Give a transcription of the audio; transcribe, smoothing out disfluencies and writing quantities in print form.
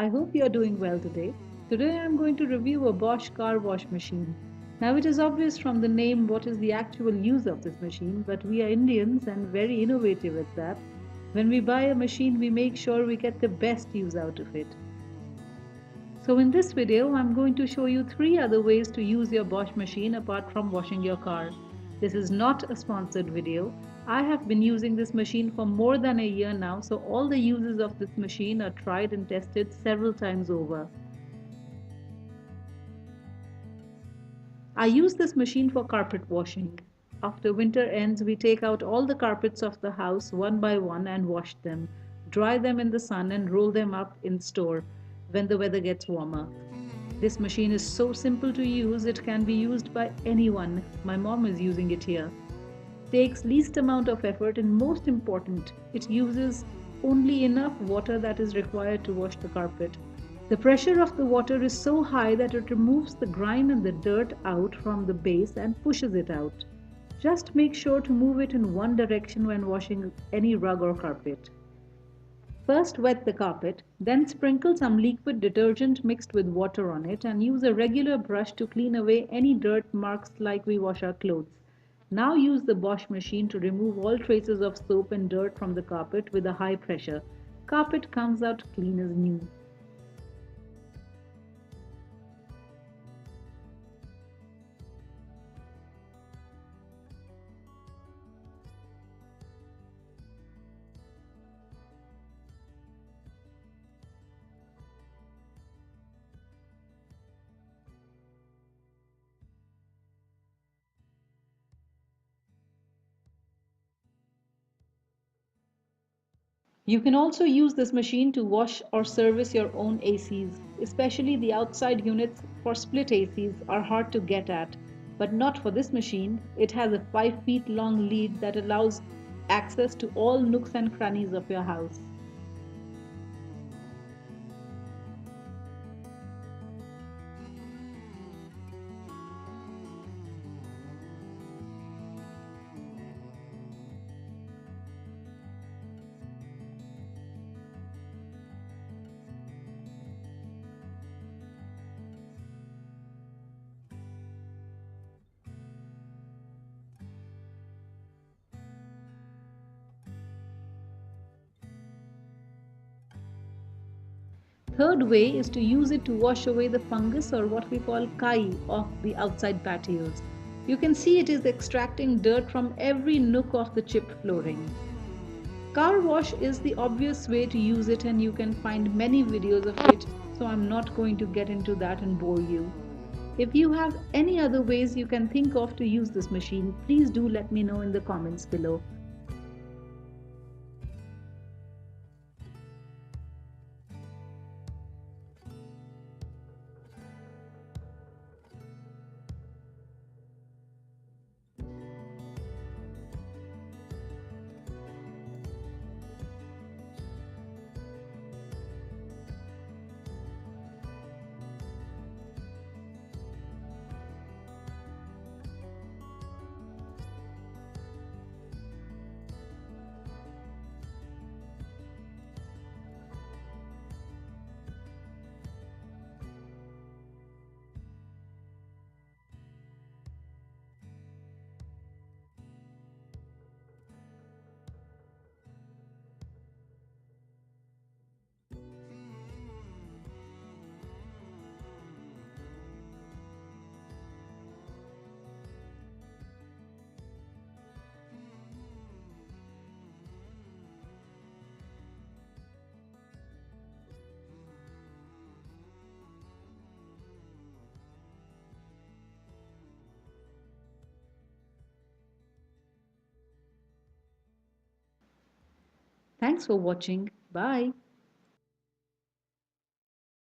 I hope you are doing well today. Today I am going to review a Bosch car wash machine. Now it is obvious from the name what is the actual use of this machine, but we are Indians and very innovative at that. When we buy a machine, we make sure we get the best use out of it. So in this video, I'm going to show you 3 other ways to use your Bosch machine apart from washing your car. This is not a sponsored video. I have been using this machine for more than a year now, so all the uses of this machine are tried and tested several times over. I use this machine for carpet washing. After winter ends, we take out all the carpets of the house one by one and wash them, dry them in the sun and roll them up in store when the weather gets warmer. This machine is so simple to use, it can be used by anyone. My mom is using it here. Takes least amount of effort and most important, it uses only enough water that is required to wash the carpet. The pressure of the water is so high that it removes the grime and the dirt out from the base and pushes it out. Just make sure to move it in one direction when washing any rug or carpet. First wet the carpet, then sprinkle some liquid detergent mixed with water on it and use a regular brush to clean away any dirt marks like we wash our clothes. Now use the Bosch machine to remove all traces of soap and dirt from the carpet with a high pressure. Carpet comes out clean as new. You can also use this machine to wash or service your own ACs, especially the outside units for split ACs are hard to get at, but not for this machine. It has a 5 feet long lead that allows access to all nooks and crannies of your house. Third way is to use it to wash away the fungus or what we call kai of the outside patios. You can see it is extracting dirt from every nook of the chipped flooring. Car wash is the obvious way to use it and you can find many videos of it, so I'm not going to get into that and bore you. If you have any other ways you can think of to use this machine, please do let me know in the comments below. Thanks for watching. Bye.